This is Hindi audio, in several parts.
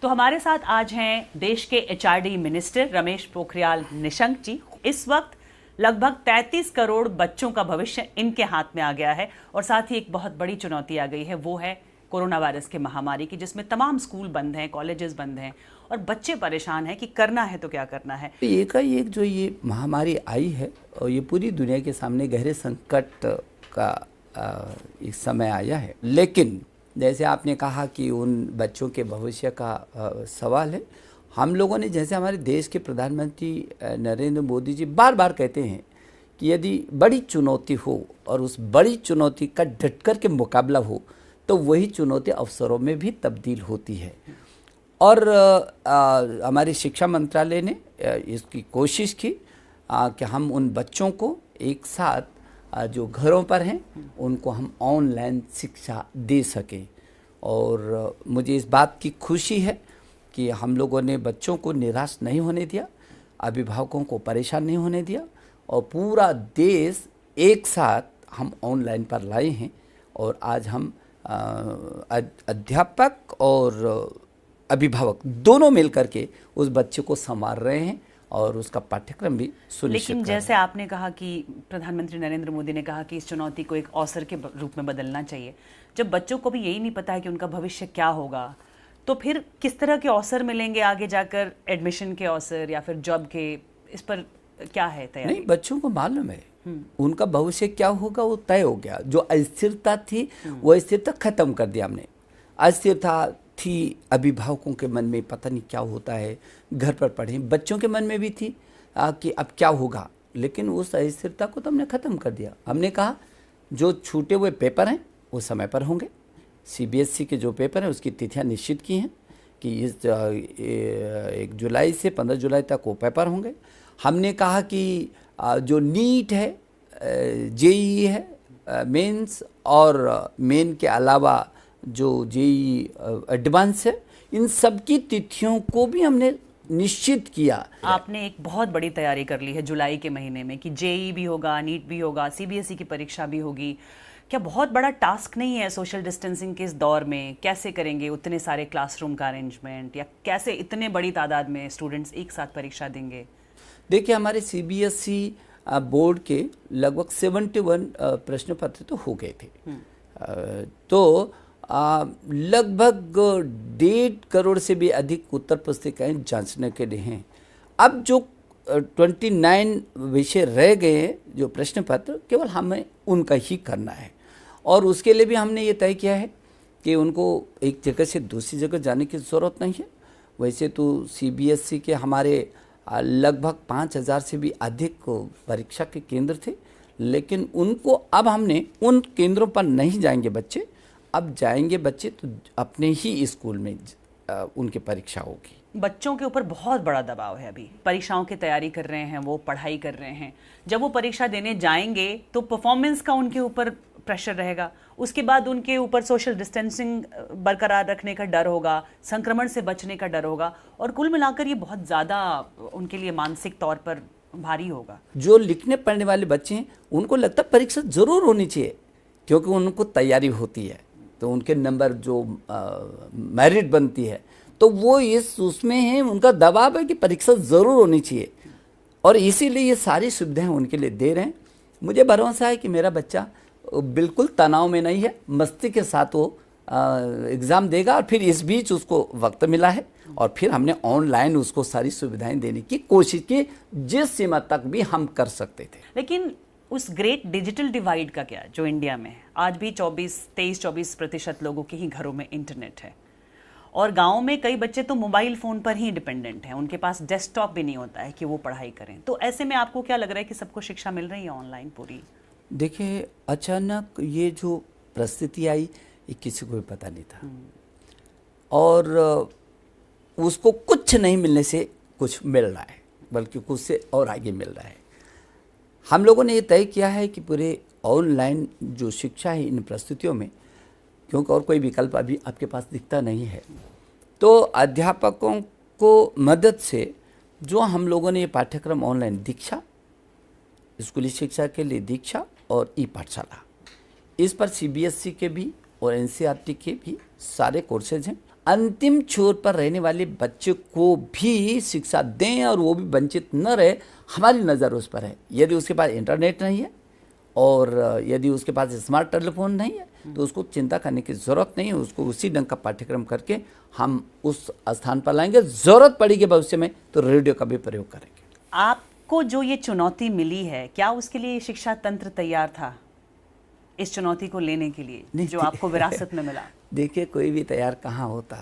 तो हमारे साथ आज हैं देश के एचआरडी मिनिस्टर रमेश पोखरियाल निशंक जी। इस वक्त लगभग 33 करोड़ बच्चों का भविष्य इनके हाथ में आ गया है और साथ ही एक बहुत बड़ी चुनौती आ गई है, वो है कोरोना वायरस की महामारी की, जिसमें तमाम स्कूल बंद हैं, कॉलेजेस बंद हैं और बच्चे परेशान हैं कि करना है तो क्या करना है। एकाएक जो ये महामारी आई है और ये पूरी दुनिया के सामने गहरे संकट का एक समय आया है, लेकिन जैसे आपने कहा कि उन बच्चों के भविष्य का सवाल है। हम लोगों ने, जैसे हमारे देश के प्रधानमंत्री नरेंद्र मोदी जी बार बार कहते हैं कि यदि बड़ी चुनौती हो और उस बड़ी चुनौती का डट कर के मुकाबला हो तो वही चुनौती अवसरों में भी तब्दील होती है। और हमारी शिक्षा मंत्रालय ने इसकी कोशिश की कि हम उन बच्चों को एक साथ जो घरों पर हैं उनको हम ऑनलाइन शिक्षा दे सकें। और मुझे इस बात की खुशी है कि हम लोगों ने बच्चों को निराश नहीं होने दिया, अभिभावकों को परेशान नहीं होने दिया और पूरा देश एक साथ हम ऑनलाइन पर लाए हैं। और आज हम अध्यापक और अभिभावक दोनों मिलकर के उस बच्चे को संभाल रहे हैं और उसका पाठ्यक्रम भी सुनिश्चित। लेकिन जैसे आपने कहा कि प्रधानमंत्री नरेंद्र मोदी ने कहा कि इस चुनौती को एक अवसर के रूप में बदलना चाहिए। जब बच्चों को भी यही नहीं पता है कि उनका भविष्य क्या होगा, तो फिर किस तरह के अवसर मिलेंगे आगे जाकर, एडमिशन के अवसर या फिर जॉब के, इस पर क्या है तैयारी? नहीं, बच्चों को मालूम है उनका भविष्य क्या होगा, वो तय हो गया। जो अस्थिरता थी वो अस्थिरता खत्म कर दिया हमने। अस्थिरता थी अभिभावकों के मन में, पता नहीं क्या होता है, घर पर पढ़े, बच्चों के मन में भी थी कि अब क्या होगा, लेकिन उस अस्थिरता को तो हमने ख़त्म कर दिया। हमने कहा जो छूटे हुए पेपर हैं वो समय पर होंगे। सीबीएसई के जो पेपर हैं उसकी तिथियां निश्चित की हैं कि इस 1 जुलाई से 15 जुलाई तक वो पेपर होंगे। हमने कहा कि जो नीट है, जेईई है, मेंस और मेन के अलावा जो जेईई एडवांस है, इन सब की तिथियों को भी हमने निश्चित किया। आपने एक बहुत बड़ी तैयारी कर ली है जुलाई के महीने में कि जेईई भी होगा, नीट भी होगा, सीबीएसई की परीक्षा भी होगी। क्या बहुत बड़ा टास्क नहीं है सोशल डिस्टेंसिंग के इस दौर में? कैसे करेंगे उतने सारे क्लासरूम का अरेंजमेंट, या कैसे इतने बड़ी तादाद में स्टूडेंट्स एक साथ परीक्षा देंगे? देखिए, हमारे सीबीएसई बोर्ड के लगभग 71 प्रश्न पत्र तो हो गए थे। तो लगभग 1.5 करोड़ से भी अधिक उत्तर पुस्तिकाएं जांचने के लिए हैं। अब जो 29 विषय रह गए हैं, जो प्रश्न पत्र, केवल हमें उनका ही करना है। और उसके लिए भी हमने ये तय किया है कि उनको एक जगह से दूसरी जगह जाने की ज़रूरत नहीं है। वैसे तो सीबीएसई के हमारे लगभग 5000 से भी अधिक परीक्षा के केंद्र थे, लेकिन उनको अब हमने उन केंद्रों पर नहीं जाएंगे बच्चे। अब जाएंगे बच्चे तो अपने ही स्कूल में उनकी परीक्षा होगी। बच्चों के ऊपर बहुत बड़ा दबाव है, अभी परीक्षाओं की तैयारी कर रहे हैं, वो पढ़ाई कर रहे हैं। जब वो परीक्षा देने जाएंगे तो परफॉर्मेंस का उनके ऊपर प्रेशर रहेगा। उसके बाद उनके ऊपर सोशल डिस्टेंसिंग बरकरार रखने का डर होगा, संक्रमण से बचने का डर होगा, और कुल मिलाकर ये बहुत ज़्यादा उनके लिए मानसिक तौर पर भारी होगा। जो लिखने पढ़ने वाले बच्चे हैं उनको लगता है परीक्षा ज़रूर होनी चाहिए, क्योंकि उनको तैयारी होती है तो उनके नंबर जो मेरिट बनती है तो वो उसमें है, उनका दबाव है कि परीक्षा ज़रूर होनी चाहिए। और इसीलिए ये सारी सुविधाएं उनके लिए दे रहे हैं। मुझे भरोसा है कि मेरा बच्चा बिल्कुल तनाव में नहीं है, मस्ती के साथ वो एग्ज़ाम देगा। और फिर इस बीच उसको वक्त मिला है और फिर हमने ऑनलाइन उसको सारी सुविधाएं देने की कोशिश की, जिस सीमा तक भी हम कर सकते थे। लेकिन उस ग्रेट डिजिटल डिवाइड का क्या, जो इंडिया में है? आज भी 23-24% लोगों के ही घरों में इंटरनेट है और गाँव में कई बच्चे तो मोबाइल फ़ोन पर ही डिपेंडेंट हैं, उनके पास डेस्कटॉप भी नहीं होता है कि वो पढ़ाई करें। तो ऐसे में आपको क्या लग रहा है कि सबको शिक्षा मिल रही है ऑनलाइन पूरी? देखिए, अचानक ये जो परिस्थिति आई ये किसी को भी पता नहीं था, और उसको कुछ नहीं मिलने से कुछ मिल रहा है, बल्कि कुछ से और आगे मिल रहा है। हम लोगों ने ये तय किया है कि पूरे ऑनलाइन जो शिक्षा है इन परिस्थितियों में, क्योंकि और कोई विकल्प अभी आपके पास दिखता नहीं है, तो अध्यापकों को मदद से जो हम लोगों ने ये पाठ्यक्रम ऑनलाइन दीक्षा, स्कूली शिक्षा के लिए दीक्षा और ई पाठशाला, इस पर सीबीएसई के भी और एनसीईआरटी के भी सारे कोर्सेज हैं। अंतिम छोर पर रहने वाले बच्चे को भी शिक्षा दें और वो भी वंचित न रहे, हमारी नज़र उस पर है। यदि उसके पास इंटरनेट नहीं है और यदि उसके पास स्मार्ट टेलीफोन नहीं है तो उसको चिंता करने की ज़रूरत नहीं है। उसको उसी ढंग का पाठ्यक्रम करके हम उस स्थान पर लाएंगे। ज़रूरत पड़ेगी भविष्य में तो रेडियो का भी प्रयोग करेंगे। आपको जो ये चुनौती मिली है, क्या उसके लिए शिक्षा तंत्र तैयार था इस चुनौती को लेने के लिए जो आपको विरासत में मिला? देखिए, कोई भी तैयार कहाँ होता,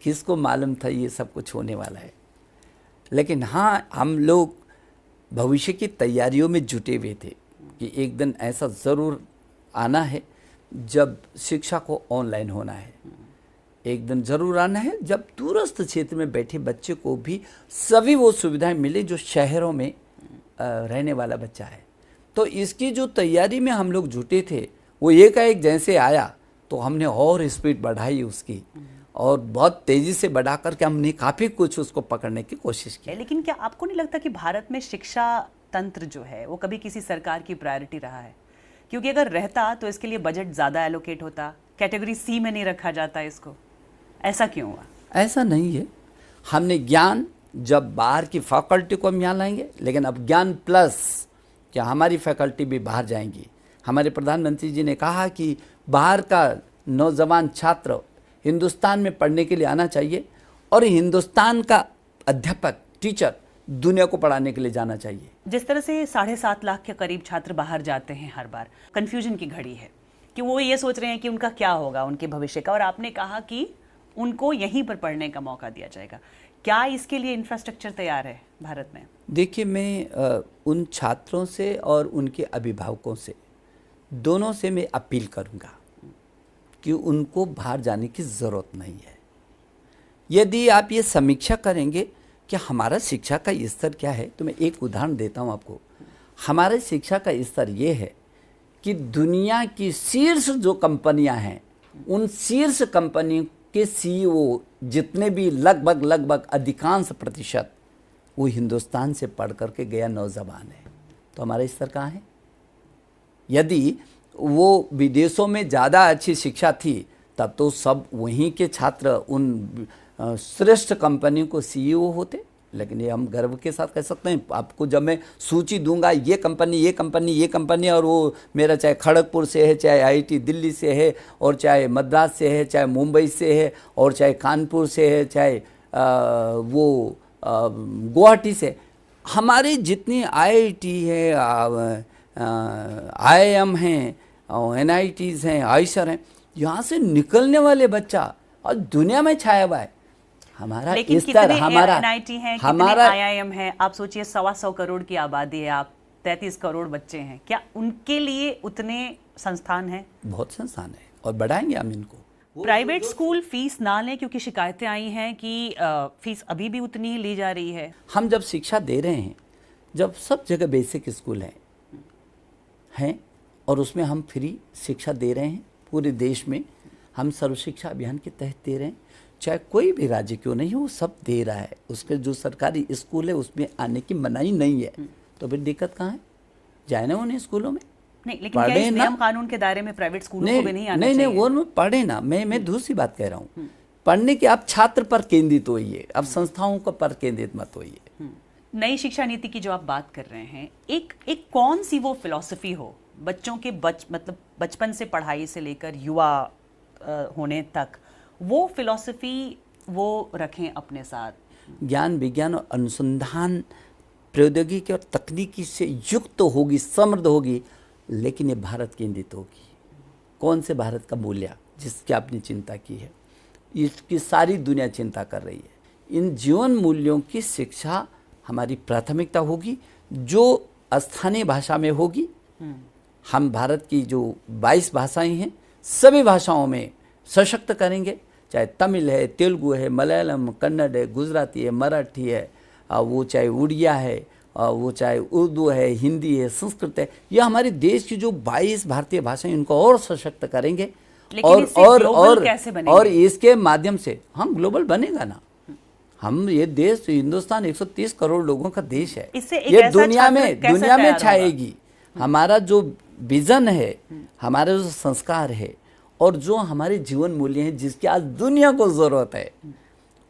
किसको मालूम था ये सब कुछ होने वाला है। लेकिन हाँ, हम लोग भविष्य की तैयारियों में जुटे हुए थे कि एक दिन ऐसा ज़रूर आना है जब शिक्षा को ऑनलाइन होना है। एक दिन ज़रूर आना है जब दूरस्थ क्षेत्र में बैठे बच्चे को भी सभी वो सुविधाएं मिले जो शहरों में रहने वाला बच्चा है। तो इसकी जो तैयारी में हम लोग जुटे थे वो एकाएक जैसे आया तो हमने और स्पीड बढ़ाई उसकी, और बहुत तेज़ी से बढ़ा करके हमने काफ़ी कुछ उसको पकड़ने की कोशिश की। लेकिन क्या आपको नहीं लगता कि भारत में शिक्षा तंत्र जो है वो कभी किसी सरकार की प्रायोरिटी रहा है? क्योंकि अगर रहता तो इसके लिए बजट ज़्यादा एलोकेट होता, कैटेगरी सी में नहीं रखा जाता इसको। ऐसा क्यों हुआ? ऐसा नहीं है। हमने ज्ञान, जब बाहर की फैकल्टी को हम यहाँ लाएंगे, लेकिन अब ज्ञान प्लस क्या हमारी फैकल्टी भी बाहर जाएंगी। हमारे प्रधानमंत्री जी ने कहा कि बाहर का नौजवान छात्र हिंदुस्तान में पढ़ने के लिए आना चाहिए और हिंदुस्तान का अध्यापक, टीचर दुनिया को पढ़ाने के लिए जाना चाहिए। जिस तरह से 7.5 लाख के करीब छात्र बाहर जाते हैं हर बार, कंफ्यूजन की घड़ी है कि वो ये सोच रहे हैं कि उनका क्या होगा उनके भविष्य का, और आपने कहा कि उनको यहीं पर पढ़ने का मौका दिया जाएगा। क्या इसके लिए इंफ्रास्ट्रक्चर तैयार है भारत में? देखिए, मैं उन छात्रों से और उनके अभिभावकों से, दोनों से मैं अपील करूंगा कि उनको बाहर जाने की ज़रूरत नहीं है। यदि आप ये समीक्षा करेंगे कि हमारा शिक्षा का स्तर क्या है, तो मैं एक उदाहरण देता हूँ आपको। हमारे शिक्षा का स्तर ये है कि दुनिया की शीर्ष जो कंपनियां हैं, उन शीर्ष कंपनियों के सीईओ जितने भी लगभग अधिकांश प्रतिशत वो हिंदुस्तान से पढ़ करके गया नौजवान है। तो हमारा स्तर कहाँ है? यदि वो विदेशों में ज़्यादा अच्छी शिक्षा थी तब तो सब वहीं के छात्र उन श्रेष्ठ कंपनियों को सीईओ होते। लेकिन ये हम गर्व के साथ कह सकते हैं। आपको जब मैं सूची दूंगा, ये कंपनी, और वो मेरा चाहे खड़गपुर से है, चाहे आईआईटी दिल्ली से है, और चाहे मद्रास से है, चाहे मुंबई से है, और चाहे कानपुर से है, चाहे गुवाहाटी से, हमारी जितनी आईआईटी है, आईआईएम हैं, एनआईटीज़ हैं, आईसर हैं, यहाँ से निकलने वाले बच्चा और दुनिया में छाया हुआ है। हमारा स्तर, हमारा एनआईटी है, हमारा आईआईएम है। आप सोचिए 125 करोड़ की आबादी है, आप 33 करोड़ बच्चे हैं, क्या उनके लिए उतने संस्थान हैं? बहुत संस्थान है और बढ़ाएंगे हम इनको। प्राइवेट स्कूल फीस ना लें, क्योंकि शिकायतें आई हैं कि फीस अभी भी उतनी ही ली जा रही है। हम जब शिक्षा दे रहे हैं, जब सब जगह बेसिक स्कूल हैं और उसमें हम फ्री शिक्षा दे रहे हैं पूरे देश में, हम सर्व शिक्षा अभियान के तहत दे रहे हैं, चाहे कोई भी राज्य क्यों नहीं हो, वो सब दे रहा है। उसके जो सरकारी स्कूल है उसमें आने की मनाही नहीं है, तो फिर दिक्कत कहाँ है? जाए ना उन्हें स्कूलों में, नहीं, लेकिन क्या इस नियम कानून के दायरे में प्राइवेट स्कूलों को भी नहीं आना चाहिए? नहीं, वो पढ़े ना। मैं दूसरी बात कह रहा हूँ, पढ़ने के आप छात्र पर केंद्रित होइए, अब संस्थाओं को पर केंद्रित मत होइए। नई शिक्षा नीति की जो आप बात कर रहे हैं, एक कौन सी वो फिलॉसफी हो बच्चों के मतलब बचपन से पढ़ाई से लेकर युवा होने तक, वो फिलॉसफी वो रखें अपने साथ? ज्ञान, विज्ञान और अनुसंधान प्रौद्योगिकी और तकनीकी से युक्त होगी, समृद्ध होगी, लेकिन ये भारत केंद्रित होगी। कौन से भारत का मूल्य जिसकी आपने चिंता की है, इसकी सारी दुनिया चिंता कर रही है। इन जीवन मूल्यों की शिक्षा हमारी प्राथमिकता होगी, जो स्थानीय भाषा में होगी। हम भारत की जो 22 भाषाएं हैं, सभी भाषाओं में सशक्त करेंगे, चाहे तमिल है, तेलुगु है, मलयालम, कन्नड़ है, गुजराती है, मराठी है, वो चाहे उड़िया है, वो चाहे उर्दू है, हिंदी है, संस्कृत है। यह हमारे देश की जो 22 भारतीय भाषाएं, इनको और सशक्त करेंगे। और इसके माध्यम से हम ग्लोबल बनेगा ना। हम ये देश, हिंदुस्तान 130 करोड़ लोगों का देश है, ये दुनिया में छाएगी। हमारा जो विजन है, हमारा जो संस्कार है, और जो हमारे जीवन मूल्य हैं जिसकी आज दुनिया को ज़रूरत है,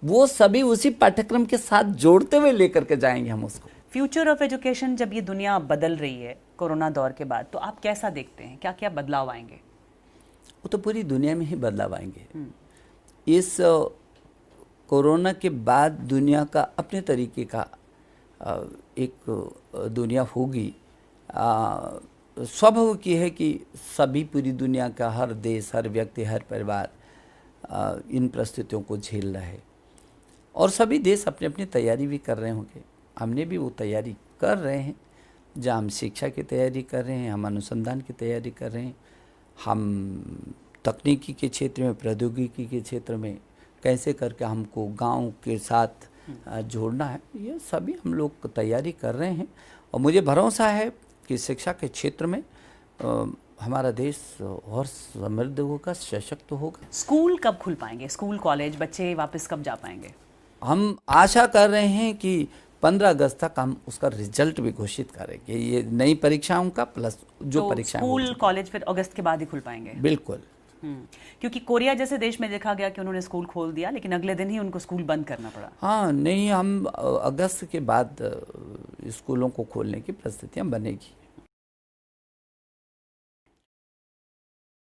वो सभी उसी पाठ्यक्रम के साथ जोड़ते हुए लेकर के जाएंगे हम उसको। फ्यूचर ऑफ एजुकेशन, जब ये दुनिया बदल रही है कोरोना दौर के बाद, तो आप कैसा देखते हैं, क्या क्या बदलाव आएंगे? वो तो पूरी दुनिया में ही बदलाव आएंगे। इस कोरोना के बाद दुनिया का अपने तरीके का एक दुनिया होगी। स्वाभाविक ये है कि सभी पूरी दुनिया का हर देश, हर व्यक्ति, हर परिवार इन परिस्थितियों को झेल रहा है और सभी देश अपनी अपनी तैयारी भी कर रहे होंगे। हमने भी वो तैयारी कर रहे हैं, जहाँ हम शिक्षा की तैयारी कर रहे हैं, हम अनुसंधान की तैयारी कर रहे हैं, हम तकनीकी के क्षेत्र में, प्रौद्योगिकी के क्षेत्र में कैसे करके हमको गांव के साथ जोड़ना है, ये सभी हम लोग तैयारी कर रहे हैं। और मुझे भरोसा है कि शिक्षा के क्षेत्र में हमारा देश और समृद्ध होगा, सशक्त होगा। स्कूल कब खुल पाएंगे? स्कूल कॉलेज बच्चे वापस कब जा पाएंगे? हम आशा कर रहे हैं कि 15 अगस्त तक हम उसका रिजल्ट भी घोषित करेंगे, ये नई परीक्षाओं का प्लस जो परीक्षाएं। स्कूल कॉलेज फिर अगस्त के बाद ही खुल पाएंगे? बिल्कुल। क्योंकि कोरिया जैसे देश में देखा गया कि उन्होंने स्कूल खोल दिया, लेकिन अगले दिन ही उनको स्कूल बंद करना पड़ा। हाँ, नहीं, हम अगस्त के बाद स्कूलों को खोलने की परिस्थितियाँ बनेगी।